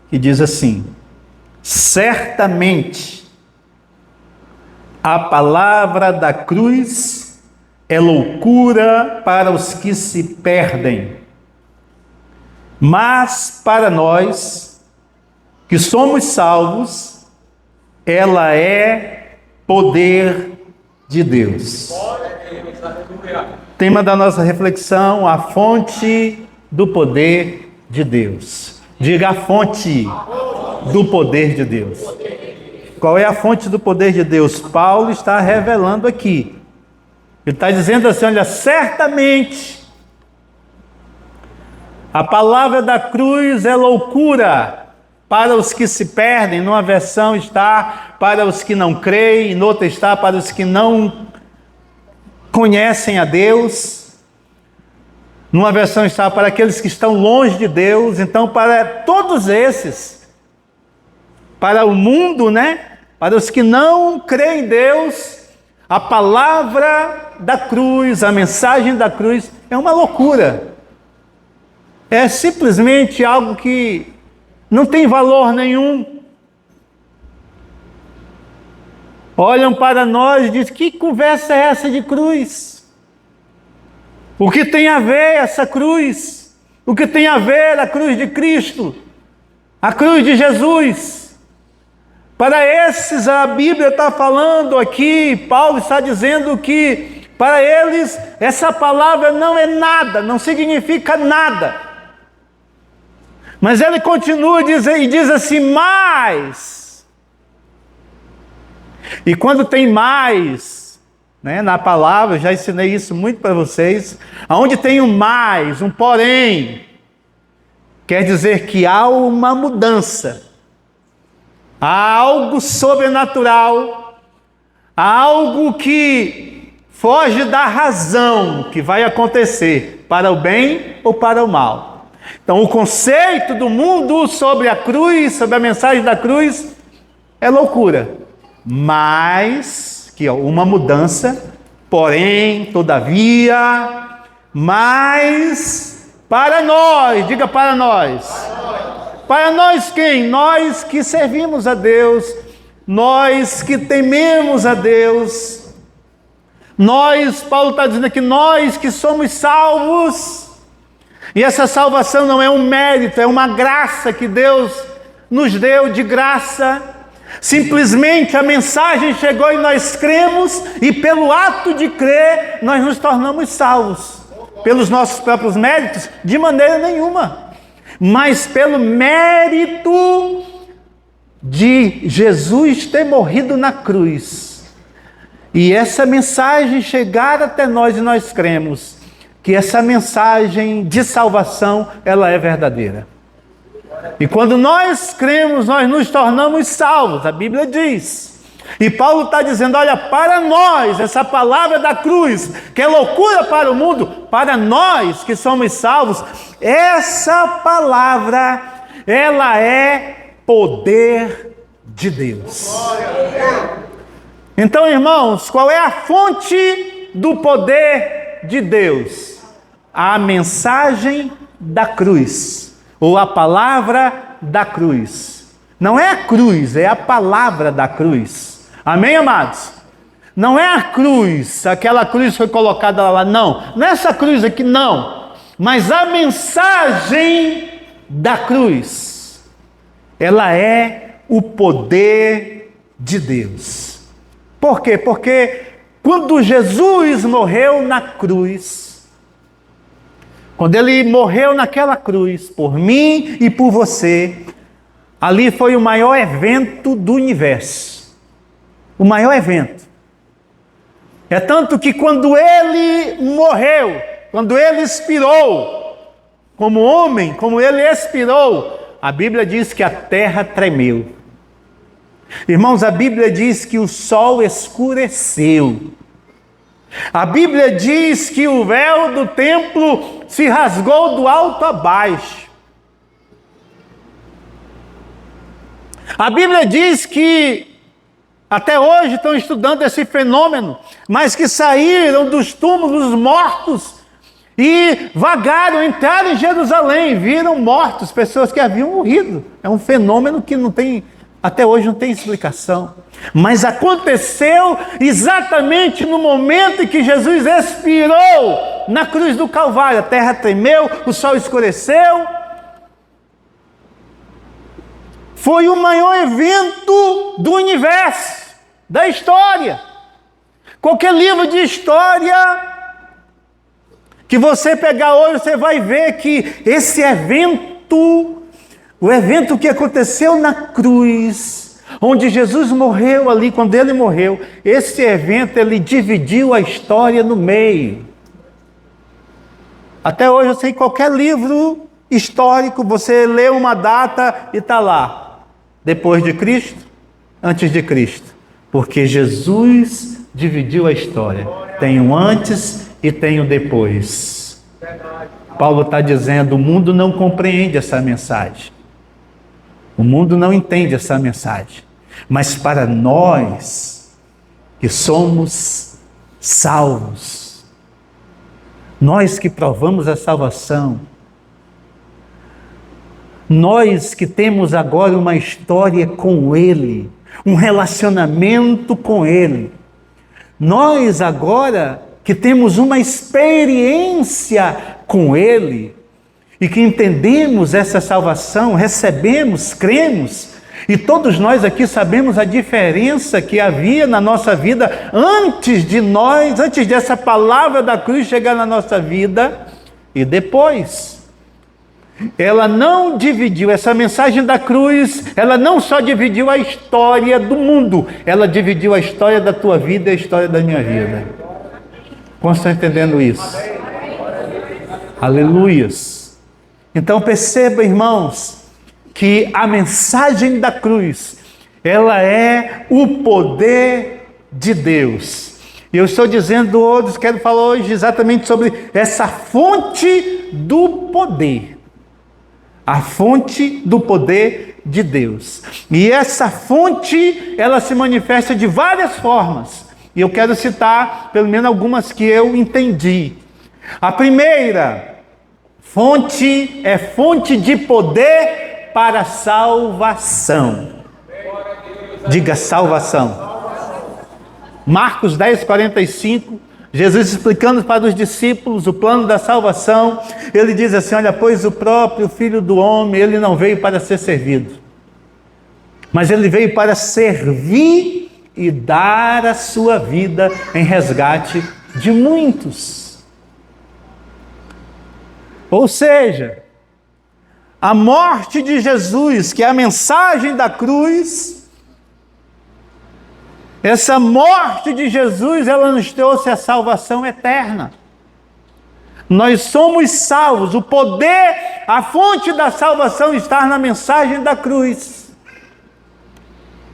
que diz assim: certamente a palavra da cruz é loucura para os que se perdem, mas para nós que somos salvos, ela é poder de Deus. Tema da nossa reflexão: a fonte do poder de Deus. Diga: a fonte do poder de Deus. Qual é a fonte do poder de Deus? Paulo está revelando aqui. Ele está dizendo assim: olha, certamente a palavra da cruz é loucura para os que se perdem. Numa versão está para os que não creem, noutra está para os que não conhecem a Deus. Numa versão está para aqueles que estão longe de Deus. Então, para todos esses, para o mundo, para os que não creem em Deus, a palavra da cruz, a mensagem da cruz é uma loucura. É simplesmente algo que não tem valor nenhum. Olham para nós e dizem: que conversa é essa de cruz? O que tem a ver essa cruz? O que tem a ver a cruz de Cristo? A cruz de Jesus? Para esses, a Bíblia está falando aqui, Paulo está dizendo que para eles essa palavra não é nada, não significa nada. Mas ele continua e diz assim: mais. E quando tem mais, na palavra, já ensinei isso muito para vocês, aonde tem um mais, um porém, quer dizer que há uma mudança, há algo sobrenatural, há algo que foge da razão que vai acontecer, para o bem ou para o mal. Então, o conceito do mundo sobre a cruz, sobre a mensagem da cruz, é loucura. Mas, que uma mudança, porém, todavia, mas para nós, diga: para nós. Para nós quem? Nós que servimos a Deus, nós que tememos a Deus, nós, Paulo está dizendo aqui, nós que somos salvos. E essa salvação não é um mérito, é uma graça que Deus nos deu de graça. Simplesmente a mensagem chegou e nós cremos, e pelo ato de crer nós nos tornamos salvos. Pelos nossos próprios méritos? De maneira nenhuma. Mas pelo mérito de Jesus ter morrido na cruz. E essa mensagem chegar até nós e nós cremos que essa mensagem de salvação, ela é verdadeira. E quando nós cremos, nós nos tornamos salvos, a Bíblia diz. E Paulo está dizendo: olha, para nós, essa palavra da cruz, que é loucura para o mundo, para nós que somos salvos, essa palavra, ela é poder de Deus. Então, irmãos, qual é a fonte do poder de Deus? A mensagem da cruz, ou a palavra da cruz. Não é a cruz, é a palavra da cruz. Amém, amados? Não é a cruz, aquela cruz que foi colocada lá, não é essa cruz aqui, não. Mas a mensagem da cruz, ela é o poder de Deus. Por quê? Porque quando Jesus morreu na cruz, quando ele morreu naquela cruz, por mim e por você, ali foi o maior evento do universo. O maior evento. É tanto que quando ele morreu, quando ele expirou, como homem, como ele expirou, a Bíblia diz que a terra tremeu. Irmãos, a Bíblia diz que o sol escureceu. A Bíblia diz que o véu do templo se rasgou do alto a baixo. A Bíblia diz que até hoje estão estudando esse fenômeno, mas que saíram dos túmulos mortos E vagaram, entraram em Jerusalém, viram mortos, pessoas que haviam morrido. É um fenômeno que não tem, até hoje não tem explicação. Mas aconteceu exatamente no momento em que Jesus expirou na cruz do Calvário. A terra tremeu, o sol escureceu. Foi o maior evento do universo, da história. Qualquer livro de história que você pegar hoje, você vai ver que esse evento, o evento que aconteceu na cruz, onde Jesus morreu ali, quando ele morreu, esse evento, ele dividiu a história no meio. Até hoje, eu sei, qualquer livro histórico, você lê uma data e está lá. Depois de Cristo, antes de Cristo. Porque Jesus dividiu a história. Tem o antes e tem o depois. Paulo está dizendo, o mundo não compreende essa mensagem. O mundo não entende essa mensagem. Mas para nós, que somos salvos, nós que provamos a salvação, nós que temos agora uma história com Ele, um relacionamento com Ele, nós agora que temos uma experiência com Ele, e que entendemos essa salvação, recebemos, cremos, e todos nós aqui sabemos a diferença que havia na nossa vida antes de nós, antes dessa palavra da cruz chegar na nossa vida, e depois. Ela não dividiu, essa mensagem da cruz, ela não só dividiu a história do mundo, ela dividiu a história da tua vida e a história da minha vida. Como estão entendendo isso? Aleluias. Então perceba, irmãos, que a mensagem da cruz, ela é o poder de Deus. E eu estou dizendo hoje, quero falar hoje exatamente sobre essa fonte do poder. A fonte do poder de Deus. E essa fonte, ela se manifesta de várias formas. E eu quero citar, pelo menos algumas que eu entendi. A primeira fonte é fonte de poder para salvação. Diga salvação. Marcos 10, 45. Jesus explicando para os discípulos o plano da salvação, ele diz assim, olha, pois o próprio Filho do Homem, ele não veio para ser servido, mas ele veio para servir e dar a sua vida em resgate de muitos. Ou seja, a morte de Jesus, que é a mensagem da cruz, essa morte de Jesus, ela nos trouxe a salvação eterna. Nós somos salvos. O poder, a fonte da salvação está na mensagem da cruz.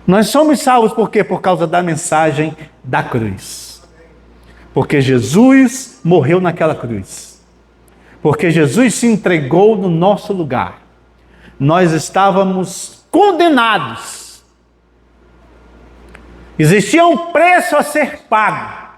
Nós somos salvos por quê? Por causa da mensagem da cruz. Porque Jesus morreu naquela cruz. Porque Jesus se entregou no nosso lugar. Nós estávamos condenados. Existia um preço a ser pago.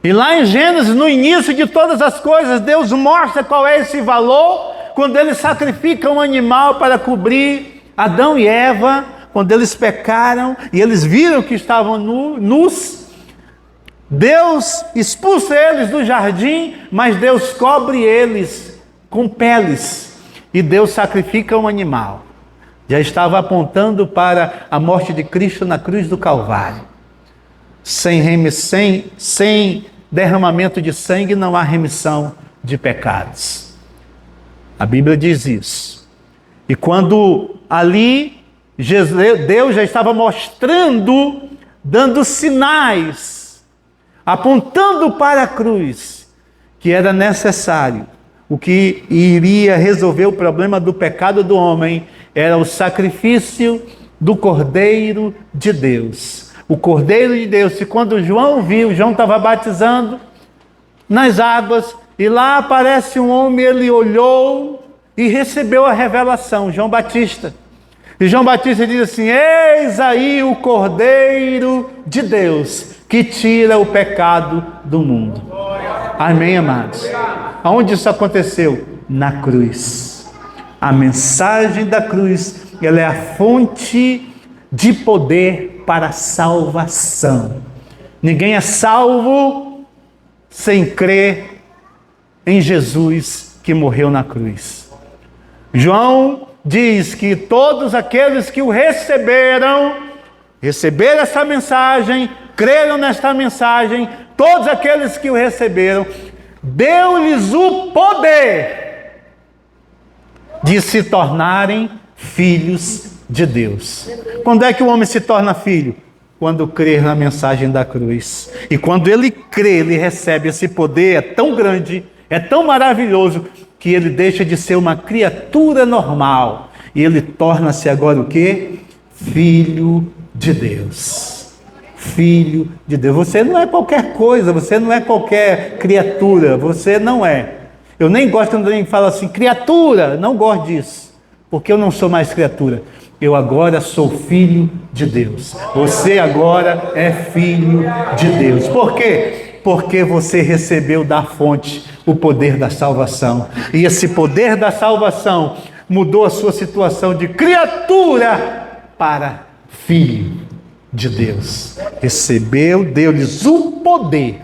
E lá em Gênesis, no início de todas as coisas, Deus mostra qual é esse valor, quando Ele sacrifica um animal para cobrir Adão e Eva, quando eles pecaram, e eles viram que estavam nus. Deus expulsa eles do jardim, mas Deus cobre eles com peles, e Deus sacrifica um animal. Já estava apontando para a morte de Cristo na cruz do Calvário. Sem derramamento de sangue não há remissão de pecados. A Bíblia diz isso. E quando ali Deus já estava mostrando, dando sinais, apontando para a cruz, que era necessário, o que iria resolver o problema do pecado do homem, era o sacrifício do Cordeiro de Deus. O Cordeiro de Deus, e quando João viu, João estava batizando nas águas, e lá aparece um homem, ele olhou e recebeu a revelação, João Batista. E João Batista diz assim, eis aí o Cordeiro de Deus, que tira o pecado do mundo. Amém, amados? Aonde isso aconteceu? Na cruz. A mensagem da cruz, ela é a fonte de poder para a salvação. Ninguém é salvo sem crer em Jesus que morreu na cruz. João diz que todos aqueles que o receberam essa mensagem, creram nesta mensagem, todos aqueles que o receberam, deu-lhes o poder de se tornarem filhos de Deus. Quando é que o homem se torna filho? Quando crê na mensagem da cruz. E quando ele crê, ele recebe esse poder, é tão grande, é tão maravilhoso, que ele deixa de ser uma criatura normal. E ele torna-se agora o quê? Filho de Deus. Filho de Deus. Você não é qualquer coisa, você não é qualquer criatura, você não é. Eu nem gosto quando alguém fala assim, criatura, não gosto disso, porque eu não sou mais criatura. Eu agora sou filho de Deus. Você agora é filho de Deus. Por quê? Porque você recebeu da fonte o poder da salvação. E esse poder da salvação mudou a sua situação de criatura para filho de Deus. Recebeu, deu-lhes o poder.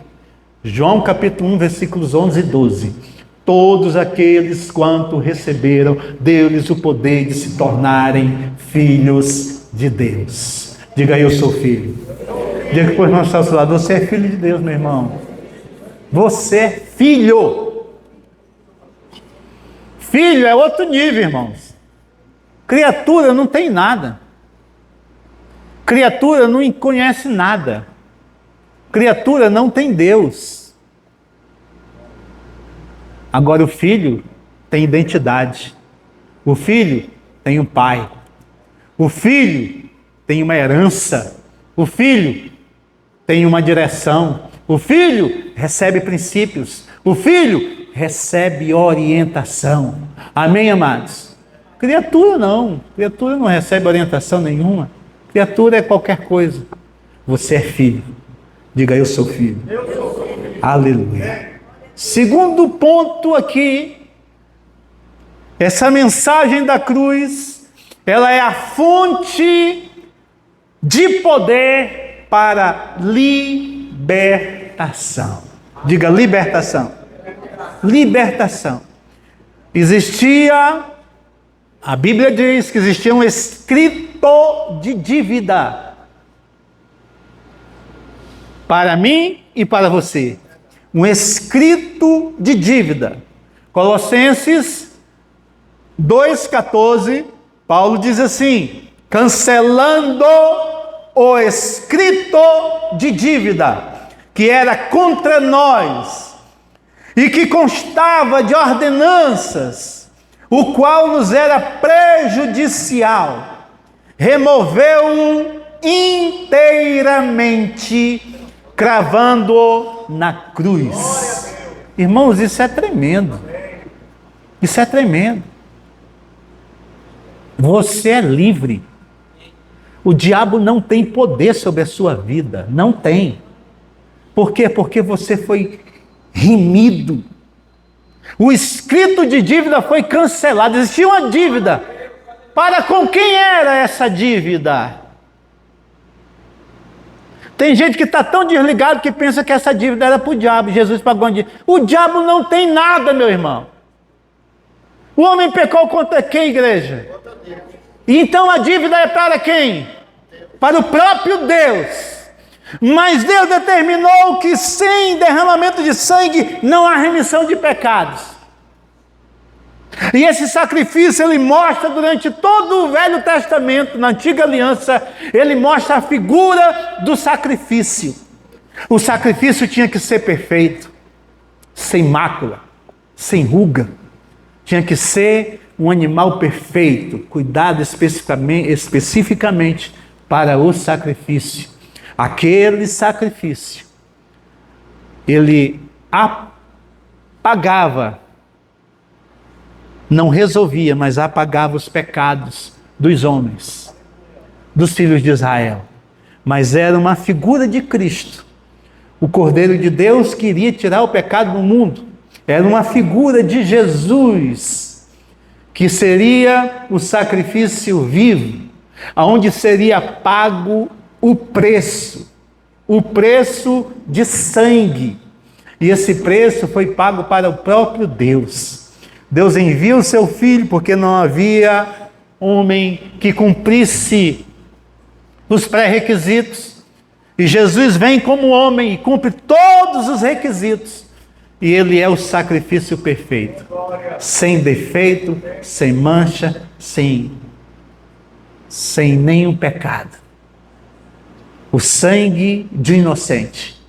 João capítulo 1, versículos 11 e 12. Todos aqueles quanto receberam, deu-lhes o poder de se tornarem filhos de Deus. Diga aí, eu sou filho. Diga que por irmão está ao seu lado, você é filho de Deus, meu irmão. Você é filho. Filho é outro nível, irmãos. Criatura não tem nada. Criatura não conhece nada. Criatura não tem Deus. Agora o filho tem identidade. O filho tem um pai. O filho tem uma herança. O filho tem uma direção. O filho recebe princípios. O filho recebe orientação. Amém, amados? Criatura não. Criatura não recebe orientação nenhuma. Criatura é qualquer coisa. Você é filho. Diga, eu sou filho. Eu sou filho. Aleluia. Segundo ponto aqui, essa mensagem da cruz, ela é a fonte de poder para libertação. Diga, libertação. Libertação. A Bíblia diz que existia um escrito de dívida para mim e para você. Um escrito de dívida. Colossenses 2,14, Paulo diz assim, cancelando o escrito de dívida, que era contra nós, e que constava de ordenanças, o qual nos era prejudicial, removeu-o inteiramente, cravando-o na cruz. Irmãos, isso é tremendo. Isso é tremendo. Você é livre. O diabo não tem poder sobre a sua vida. Não tem. Por quê? Porque você foi remido. O escrito de dívida foi cancelado. Existia uma dívida. Para com quem era essa dívida? Tem gente que está tão desligado que pensa que essa dívida era para o diabo. Jesus pagou uma dívida. O diabo não tem nada, meu irmão. O homem pecou contra quem, igreja? E então a dívida é para quem? Para o próprio Deus. Mas Deus determinou que sem derramamento de sangue não há remissão de pecados. E esse sacrifício ele mostra durante todo o Velho Testamento, na Antiga Aliança, ele mostra a figura do sacrifício. O sacrifício tinha que ser perfeito, sem mácula, sem ruga. Tinha que ser um animal perfeito, cuidado especificamente para o sacrifício. Aquele sacrifício, ele apagava, não resolvia, mas apagava os pecados dos homens, dos filhos de Israel. Mas era uma figura de Cristo, o Cordeiro de Deus que iria tirar o pecado do mundo. Era uma figura de Jesus, que seria o sacrifício vivo, aonde seria pago o preço de sangue. E esse preço foi pago para o próprio Deus. Deus envia o seu Filho porque não havia homem que cumprisse os pré-requisitos. E Jesus vem como homem e cumpre todos os requisitos. E ele é o sacrifício perfeito, sem defeito, sem mancha, sem nenhum pecado. O sangue de inocente.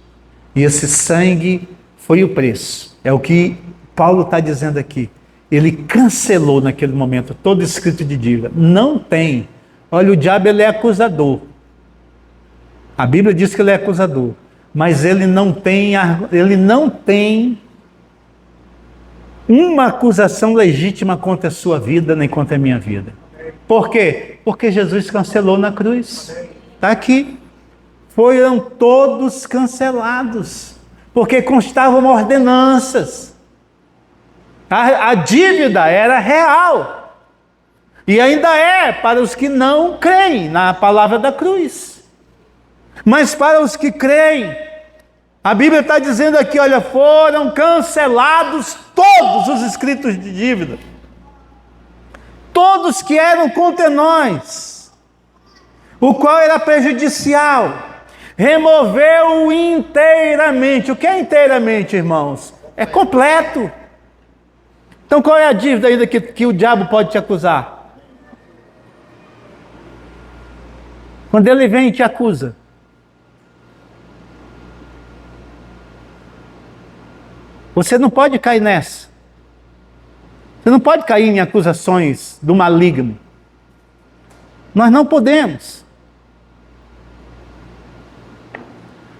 E esse sangue foi o preço. É o que Paulo está dizendo aqui. Ele cancelou naquele momento todo escrito de dívida. Não tem. Olha, o diabo ele é acusador. A Bíblia diz que ele é acusador. Mas ele não tem uma acusação legítima contra a sua vida, nem contra a minha vida. Por quê? Porque Jesus cancelou na cruz. Está aqui. Foram todos cancelados. Porque constavam ordenanças. A dívida era real. E ainda é para os que não creem na palavra da cruz. Mas para os que creem, a Bíblia está dizendo aqui, olha, foram cancelados todos os escritos de dívida. Todos que eram contra nós, o qual era prejudicial, removeu inteiramente. O que é inteiramente, irmãos? É completo. Então qual é a dívida ainda que o diabo pode te acusar? Quando ele vem e te acusa, você não pode cair nessa. Você não pode cair em acusações do maligno. Nós não podemos.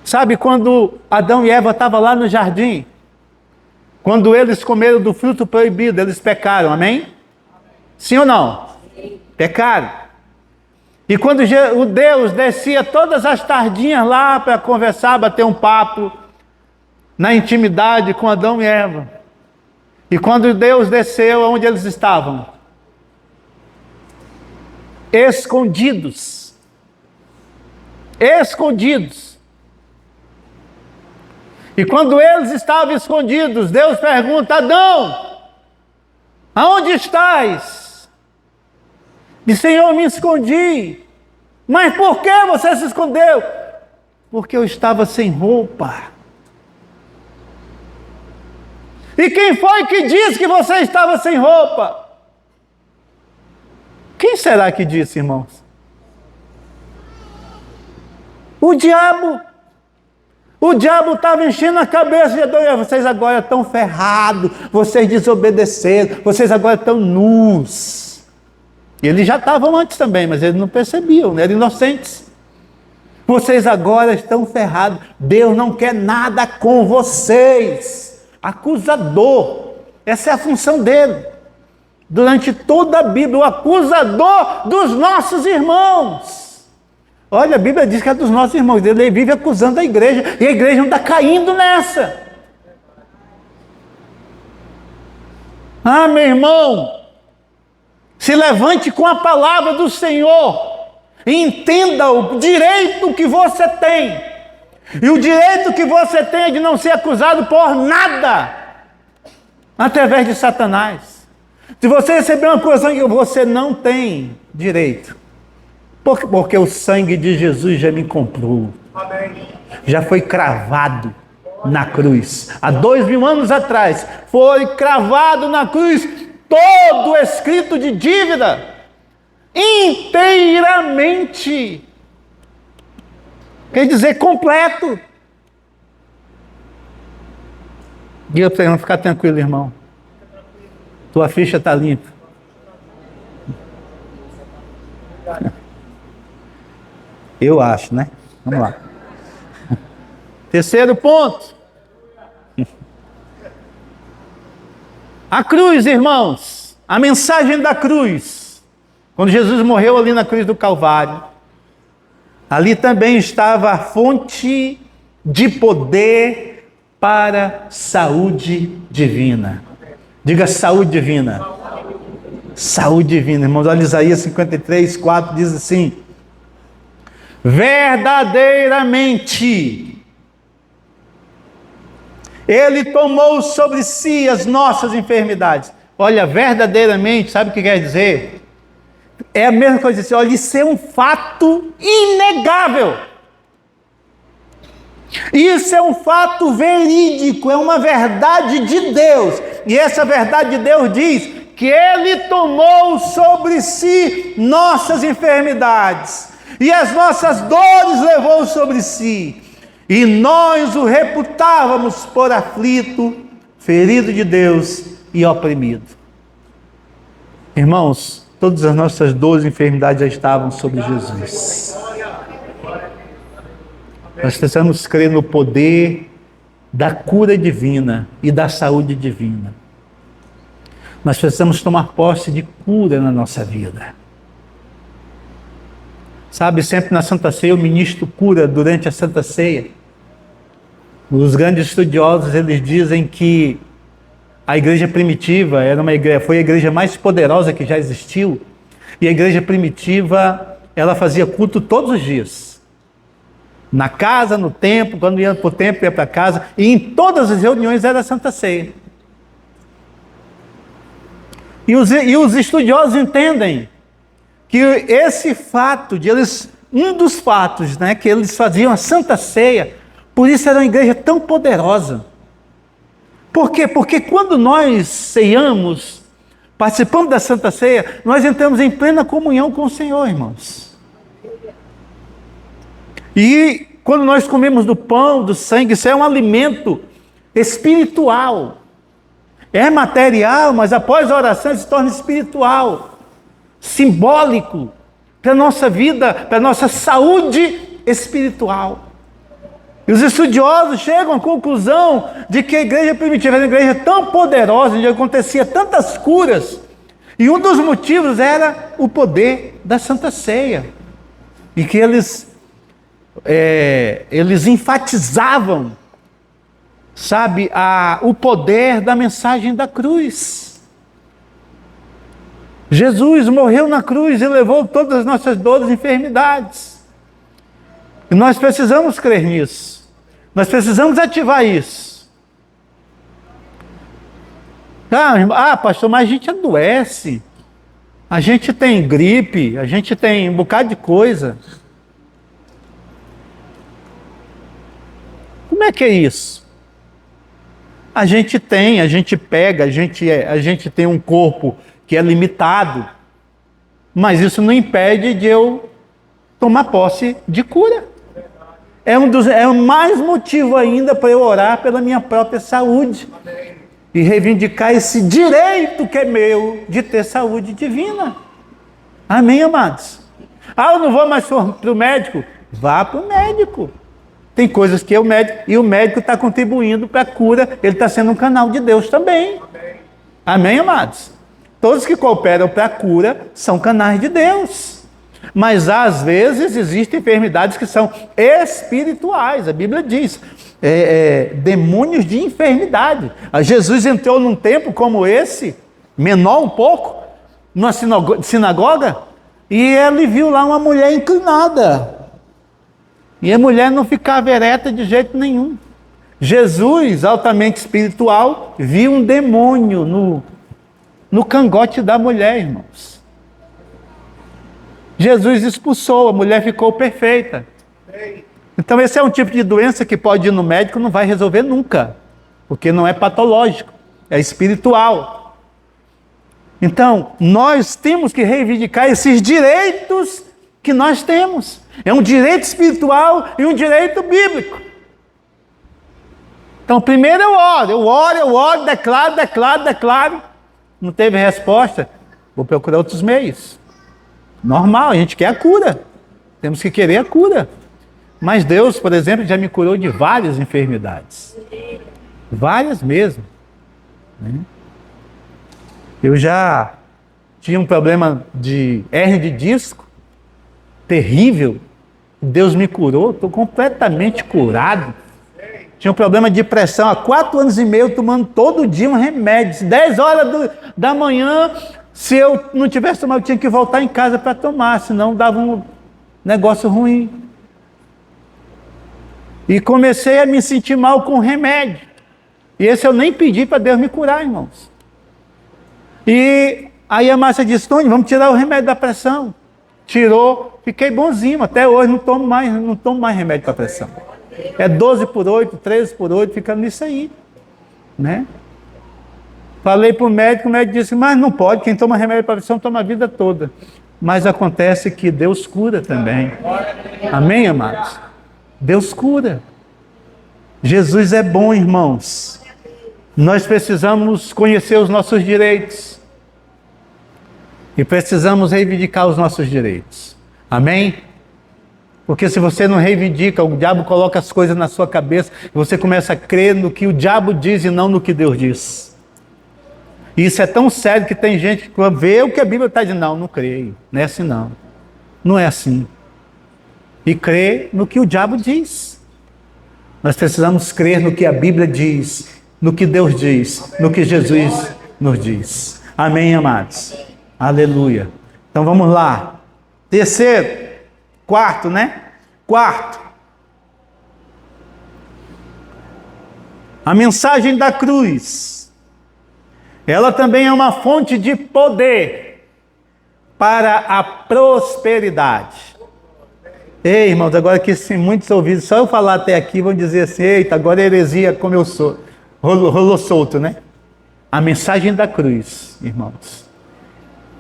Sabe quando Adão e Eva estavam lá no jardim? Quando eles comeram do fruto proibido, eles pecaram, amém? Sim ou não? Sim. Pecaram. E quando o Deus descia todas as tardinhas lá para conversar, bater um papo, na intimidade com Adão e Eva. E quando Deus desceu, onde eles estavam? Escondidos. Escondidos. E quando eles estavam escondidos, Deus pergunta: Adão, aonde estás? E Senhor, me escondi. Mas por que você se escondeu? Porque eu estava sem roupa. E quem foi que disse que você estava sem roupa? Quem será que disse, irmãos? O diabo. O diabo estava enchendo a cabeça de Adão e Eva. Vocês agora estão ferrados, vocês desobedeceram, vocês agora estão nus. E eles já estavam antes também, mas eles não percebiam, eram inocentes. Vocês agora estão ferrados, Deus não quer nada com vocês. Acusador, essa é a função dele. Durante toda a Bíblia, o acusador dos nossos irmãos. Olha, a Bíblia diz que é dos nossos irmãos. Ele vive acusando a igreja. E a igreja não está caindo nessa. Ah, meu irmão, se levante com a palavra do Senhor. E entenda o direito que você tem. E o direito que você tem é de não ser acusado por nada. Através de Satanás. Se você receber uma acusação que você não tem direito. Porque o sangue de Jesus já me comprou. Amém. Já foi cravado na cruz. Há 2000 anos atrás, foi cravado na cruz todo o escrito de dívida. Inteiramente. Quer dizer, completo. Diga para você não ficar tranquilo, irmão. Tua ficha está limpa. Eu acho, né? Vamos lá. Terceiro ponto. A cruz, irmãos. A mensagem da cruz. Quando Jesus morreu ali na cruz do Calvário, ali também estava a fonte de poder para saúde divina. Diga saúde divina. Saúde divina, irmãos. Olha Isaías 53, 4 diz assim: verdadeiramente Ele tomou sobre si as nossas enfermidades. Olha, verdadeiramente, sabe o que quer dizer? É a mesma coisa assim, olha, isso é um fato inegável. Isso é um fato verídico, é uma verdade de Deus. E essa verdade de Deus diz que Ele tomou sobre si nossas enfermidades e as nossas dores levou sobre si. E nós o reputávamos por aflito, ferido de Deus e oprimido. Irmãos, todas as nossas dores e enfermidades já estavam sobre Jesus. Nós precisamos crer no poder da cura divina e da saúde divina. Nós precisamos tomar posse de cura na nossa vida. Sabe, sempre na Santa Ceia eu ministro cura durante a Santa Ceia. Os grandes estudiosos, eles dizem que a igreja primitiva foi a igreja mais poderosa que já existiu. E a igreja primitiva, ela fazia culto todos os dias. Na casa, no templo, quando ia para o templo, ia para casa. E em todas as reuniões era a Santa Ceia. E os estudiosos entendem que esse fato de eles, um dos fatos, né, que eles faziam a Santa Ceia, por isso era uma igreja tão poderosa. Por quê? Porque quando nós ceiamos, participamos da Santa Ceia, nós entramos em plena comunhão com o Senhor, irmãos. E quando nós comemos do pão, do sangue, isso é um alimento espiritual. É material, mas após a oração se torna espiritual, simbólico, para a nossa vida, para a nossa saúde espiritual. E os estudiosos chegam à conclusão de que a igreja primitiva era uma igreja tão poderosa, onde acontecia tantas curas, e um dos motivos era o poder da Santa Ceia. E que eles enfatizavam, sabe, o poder da mensagem da cruz. Jesus morreu na cruz e levou todas as nossas dores e enfermidades. E nós precisamos crer nisso. Nós precisamos ativar isso. Pastor, mas a gente adoece. A gente tem gripe, a gente tem um bocado de coisa. Como é que é isso? A gente pega, a gente tem um corpo que é limitado, mas isso não impede de eu tomar posse de cura. É mais motivo ainda para eu orar pela minha própria saúde. Amém. E reivindicar esse direito que é meu de ter saúde divina. Amém, amados? Eu não vou mais para o médico? Vá para o médico. Tem coisas que o médico está contribuindo para a cura, ele está sendo um canal de Deus também. Amém, amados? Todos que cooperam para a cura são canais de Deus. Mas às vezes existem enfermidades que são espirituais. A Bíblia diz, demônios de enfermidade. Jesus entrou num templo como esse, menor um pouco, numa sinagoga, e ele viu lá uma mulher inclinada. E a mulher não ficava ereta de jeito nenhum. Jesus, altamente espiritual, viu um demônio no cangote da mulher, irmãos. Jesus expulsou, a mulher ficou perfeita. Então esse é um tipo de doença que pode ir no médico, não vai resolver nunca, porque não é patológico, é espiritual. Então, nós temos que reivindicar esses direitos que nós temos. É um direito espiritual e um direito bíblico. Então, primeiro eu oro, declaro. Não teve resposta, vou procurar outros meios. Normal, a gente quer a cura. Temos que querer a cura. Mas Deus, por exemplo, já me curou de várias enfermidades. Várias mesmo. Eu já tinha um problema de hernia de disco terrível. Deus me curou, estou completamente curado. Tinha um problema de pressão há 4 anos e meio, tomando todo dia um remédio. 10 horas da manhã, se eu não tivesse tomado, eu tinha que voltar em casa para tomar, senão dava um negócio ruim. E comecei a me sentir mal com o remédio. E esse eu nem pedi para Deus me curar, irmãos. E aí a Márcia disse, Tony, vamos tirar o remédio da pressão. Tirou, fiquei bonzinho, até hoje não tomo mais remédio para pressão. É 12 por 8, 13 por 8, fica nisso aí, né? Falei para o médico disse, mas não pode, quem toma remédio para pressão toma a vida toda. Mas acontece que Deus cura também. Amém, amados? Deus cura. Jesus é bom, irmãos. Nós precisamos conhecer os nossos direitos. E precisamos reivindicar os nossos direitos. Amém? Porque se você não reivindica, o diabo coloca as coisas na sua cabeça e você começa a crer no que o diabo diz e não no que Deus diz. E isso é tão sério que tem gente que vê o que a Bíblia está dizendo. Não creio. Não é assim não. Não é assim. E crê no que o diabo diz. Nós precisamos crer no que a Bíblia diz, no que Deus diz, no que Jesus nos diz. Amém, amados? Aleluia. Então vamos lá. Quarto. A mensagem da cruz. Ela também é uma fonte de poder para a prosperidade. Ei, irmãos, agora que sim, muitos ouvidos, só eu falar até aqui vão dizer assim, eita, agora é heresia como eu sou. Rolou solto, né? A mensagem da cruz, irmãos,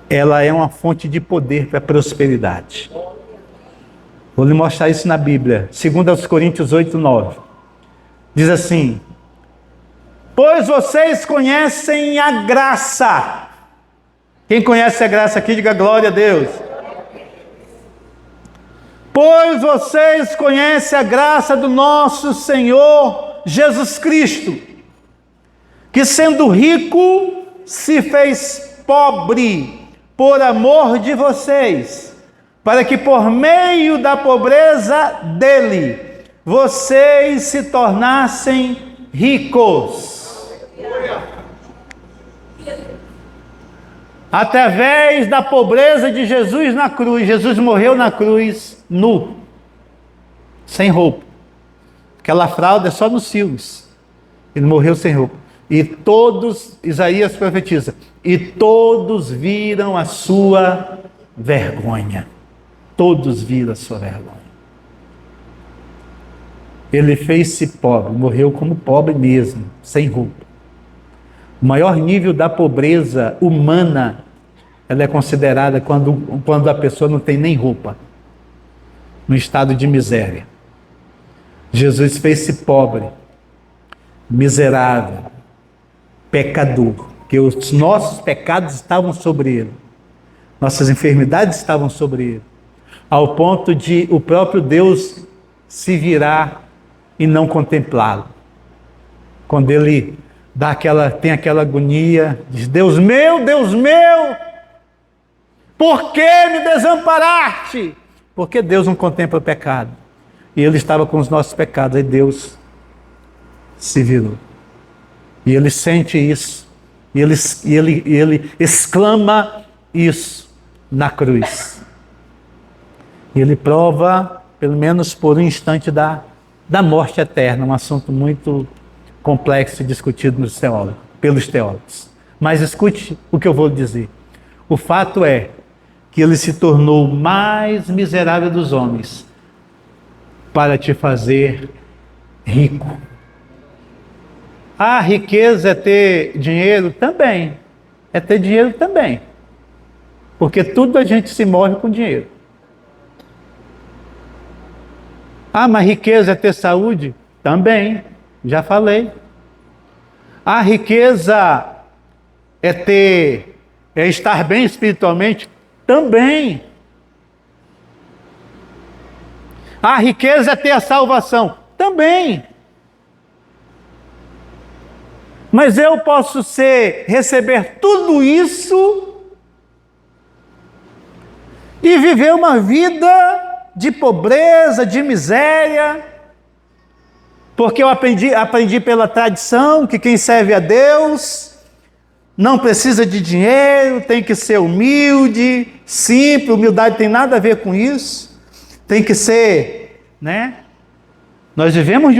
ela é uma fonte de poder para a prosperidade. Vou lhe mostrar isso na Bíblia. 2 Coríntios 8, 9. Diz assim, pois vocês conhecem a graça. Quem conhece a graça aqui, diga glória a Deus. Pois vocês conhecem a graça do nosso Senhor Jesus Cristo, que sendo rico, se fez pobre por amor de vocês, para que por meio da pobreza dele, vocês se tornassem ricos. Através da pobreza de Jesus na cruz, Jesus morreu na cruz nu, sem roupa. Aquela fralda é só nos filmes. Ele morreu sem roupa. E todos, Isaías profetiza, e todos viram a sua vergonha. Todos viram a sua vergonha. Ele fez-se pobre, morreu como pobre mesmo, sem roupa. O maior nível da pobreza humana, ela é considerada quando a pessoa não tem nem roupa, no estado de miséria. Jesus fez-se pobre, miserável, pecador, porque os nossos pecados estavam sobre ele, nossas enfermidades estavam sobre ele, ao ponto de o próprio Deus se virar e não contemplá-lo. Quando ele tem aquela agonia, diz, Deus meu, por que me desamparaste? Porque Deus não contempla o pecado. E ele estava com os nossos pecados, aí Deus se virou. E ele sente isso, e ele exclama isso na cruz. E ele prova, pelo menos por um instante, da morte eterna, um assunto muito complexo e discutido pelos teólogos. Mas escute o que eu vou dizer. O fato é que ele se tornou o mais miserável dos homens para te fazer rico. A riqueza é ter dinheiro? Também. É ter dinheiro também. Porque tudo a gente se move com dinheiro. Ah, mas riqueza é ter saúde? Também. Já falei. A riqueza é estar bem espiritualmente? Também. A riqueza é ter a salvação? Também. Mas eu posso receber tudo isso e viver uma vida de pobreza, de miséria, Porque eu aprendi pela tradição que quem serve a Deus não precisa de dinheiro, tem que ser humilde, simples. Humildade tem nada a ver com isso. Tem que ser, né? Nós viemos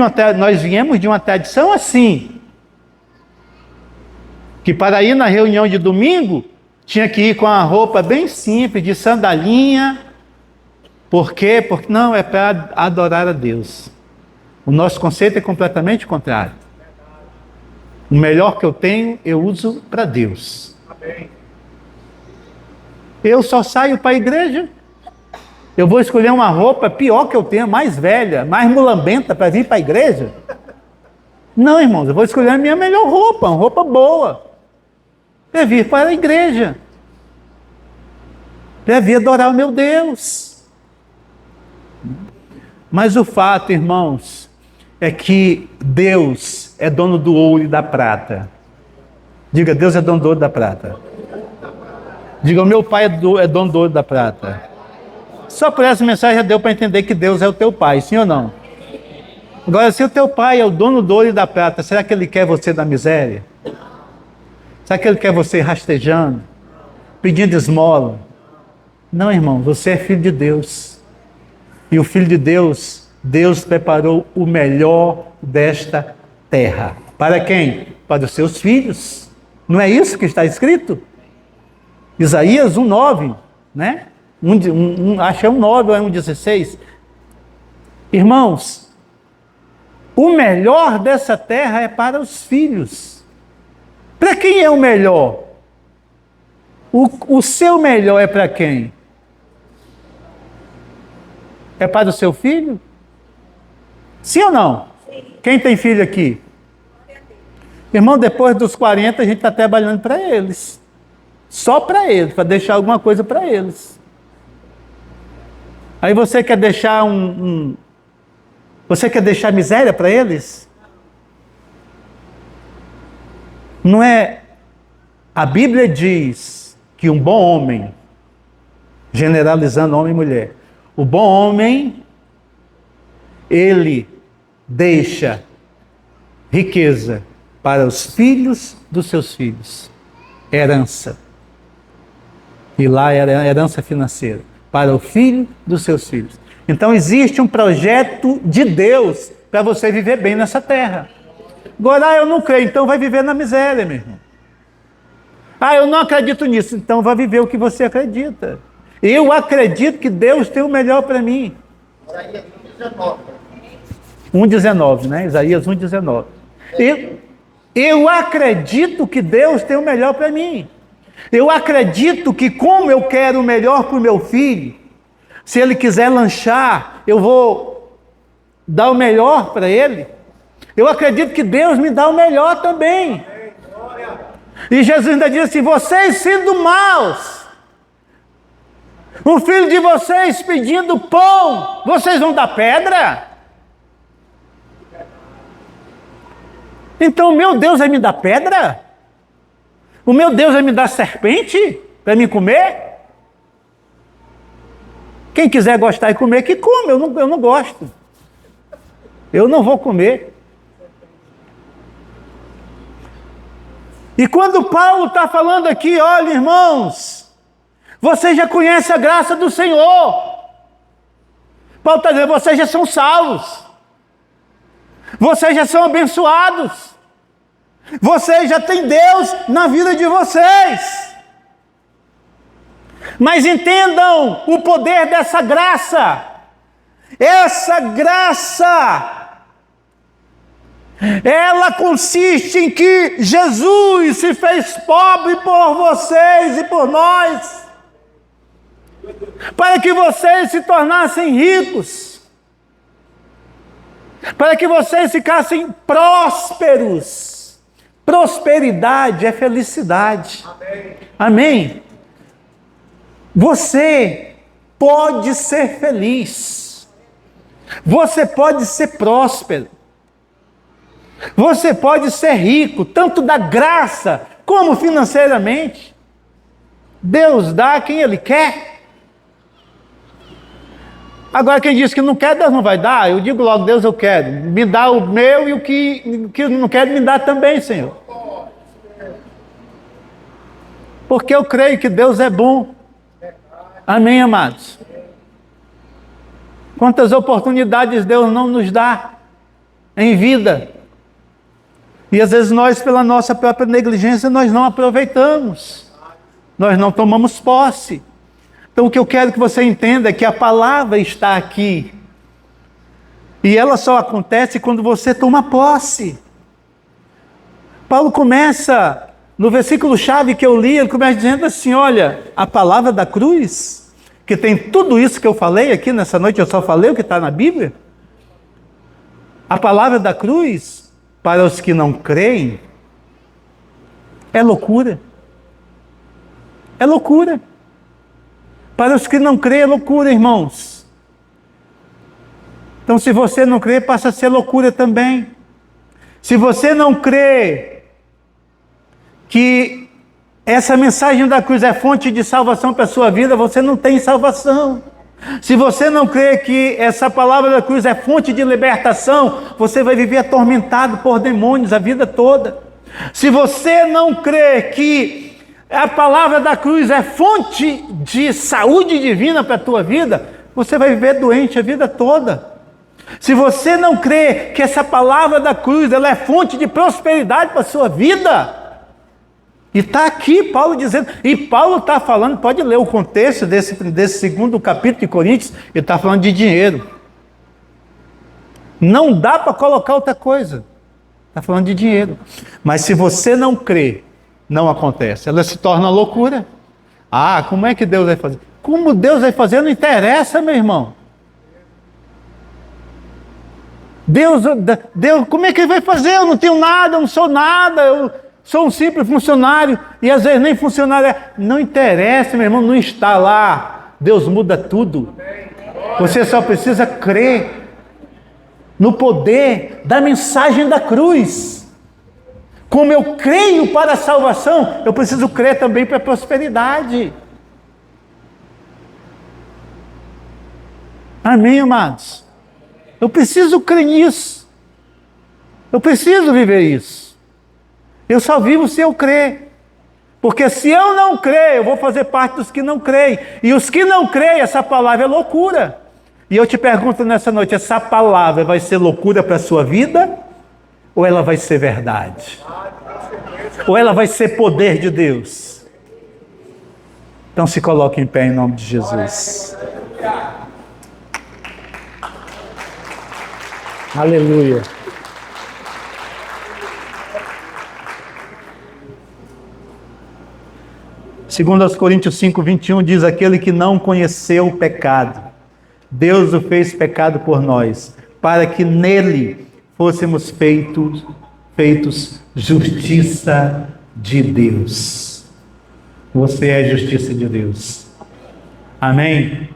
de uma tradição assim, que para ir na reunião de domingo, tinha que ir com a roupa bem simples, de sandalinha. Por quê? Porque não, é para adorar a Deus. O nosso conceito é completamente contrário. O melhor que eu tenho, eu uso para Deus. Eu só saio para a igreja. Eu vou escolher uma roupa pior que eu tenho, mais velha, mais mulambenta para vir para a igreja? Não, irmãos, eu vou escolher a minha melhor roupa, uma roupa boa. Para vir para a igreja. Para vir adorar o meu Deus. Mas o fato, irmãos, é que Deus é dono do ouro e da prata. Diga, Deus é dono do ouro e da prata. Diga, o meu pai é dono do ouro e da prata. Só por essa mensagem já deu para entender que Deus é o teu pai, sim ou não? Agora, se o teu pai é o dono do ouro e da prata, será que ele quer você na miséria? Será que ele quer você rastejando, pedindo esmola? Não, irmão, você é filho de Deus. E o filho de Deus, Deus preparou o melhor desta terra. Para quem? Para os seus filhos. Não é isso que está escrito? Isaías 1:9, né? Acho que é 1:9 ou é 1:16. Irmãos, o melhor dessa terra é para os filhos. Para quem é o melhor? O seu melhor é para quem? É para o seu filho? Sim ou não? Sim. Quem tem filho aqui? Irmão, depois dos 40 a gente está trabalhando para eles. Só para eles, para deixar alguma coisa para eles. Aí você quer deixar Você quer deixar miséria para eles? Não é... A Bíblia diz que um bom homem, generalizando homem e mulher, o bom homem, ele deixa riqueza para os filhos dos seus filhos. Herança. E lá era herança financeira. Para o filho dos seus filhos. Então existe um projeto de Deus para você viver bem nessa terra. Agora, eu não creio, então vai viver na miséria, meu irmão. Eu não acredito nisso, então vai viver o que você acredita. Eu acredito que Deus tem o melhor para mim. Isaías 1:19, né? Isaías 1:19. Eu acredito que Deus tem o melhor para mim. Eu acredito que como eu quero o melhor para o meu filho, se ele quiser lanchar, eu vou dar o melhor para ele. Eu acredito que Deus me dá o melhor também. E Jesus ainda diz assim, vocês sendo maus, o filho de vocês pedindo pão, vocês vão dar pedra? Então o meu Deus vai me dar pedra? O meu Deus vai me dar serpente para me comer? Quem quiser gostar e comer, que come, eu não gosto. Eu não vou comer. E quando Paulo está falando aqui, olha irmãos, vocês já conhecem a graça do Senhor. Paulo está dizendo, vocês já são salvos. Vocês já são abençoados. Vocês já têm Deus na vida de vocês. Mas entendam o poder dessa graça. Essa graça, ela consiste em que Jesus se fez pobre por vocês e por nós, para que vocês se tornassem ricos, para que vocês ficassem prósperos. Prosperidade é felicidade. Amém. Amém? Você pode ser feliz. Você pode ser próspero. Você pode ser rico, tanto da graça como financeiramente. Deus dá a quem Ele quer. Agora, quem diz que não quer, Deus não vai dar. Eu digo logo, Deus, eu quero. Me dá o meu e o que eu não quero, me dá também, Senhor. Porque eu creio que Deus é bom. Amém, amados? Quantas oportunidades Deus não nos dá em vida. E às vezes nós, pela nossa própria negligência, nós não aproveitamos. Nós não tomamos posse. Então o que eu quero que você entenda é que a palavra está aqui. E ela só acontece quando você toma posse. Paulo começa, no versículo-chave que eu li, ele começa dizendo assim, olha, a palavra da cruz, que tem tudo isso que eu falei aqui nessa noite, eu só falei o que está na Bíblia. A palavra da cruz, para os que não creem, é loucura. É loucura. Para os que não creem, é loucura, irmãos. Então, se você não crê, passa a ser loucura também. Se você não crê que essa mensagem da cruz é fonte de salvação para a sua vida, você não tem salvação. Se você não crê que essa palavra da cruz é fonte de libertação, você vai viver atormentado por demônios a vida toda. Se você não crê que a palavra da cruz é fonte de saúde divina para a tua vida, você vai viver doente a vida toda. Se você não crê que essa palavra da cruz ela é fonte de prosperidade para a sua vida, e está aqui Paulo dizendo, e Paulo está falando, pode ler o contexto desse segundo capítulo de Coríntios, ele está falando de dinheiro. Não dá para colocar outra coisa. Está falando de dinheiro. Mas se você não crê, não acontece. Ela se torna loucura. Ah, como é que Deus vai fazer? Como Deus vai fazer não interessa, meu irmão. Deus, como é que ele vai fazer? Eu não tenho nada, eu não sou nada, eu sou um simples funcionário, e às vezes nem funcionário é. Não interessa, meu irmão, não está lá. Deus muda tudo. Você só precisa crer no poder da mensagem da cruz. Como eu creio para a salvação, eu preciso crer também para a prosperidade. Amém, amados? Eu preciso crer nisso. Eu preciso viver isso. Eu só vivo se eu crer. Porque se eu não crer, eu vou fazer parte dos que não creem. E os que não creem, essa palavra é loucura. E eu te pergunto nessa noite, essa palavra vai ser loucura para a sua vida? Ou ela vai ser verdade? Ou ela vai ser poder de Deus? Então se coloque em pé em nome de Jesus. Aleluia. Segundo aos Coríntios 5:21 diz, aquele que não conheceu o pecado, Deus o fez pecado por nós, para que nele fôssemos feitos justiça de Deus. Você é a justiça de Deus. Amém?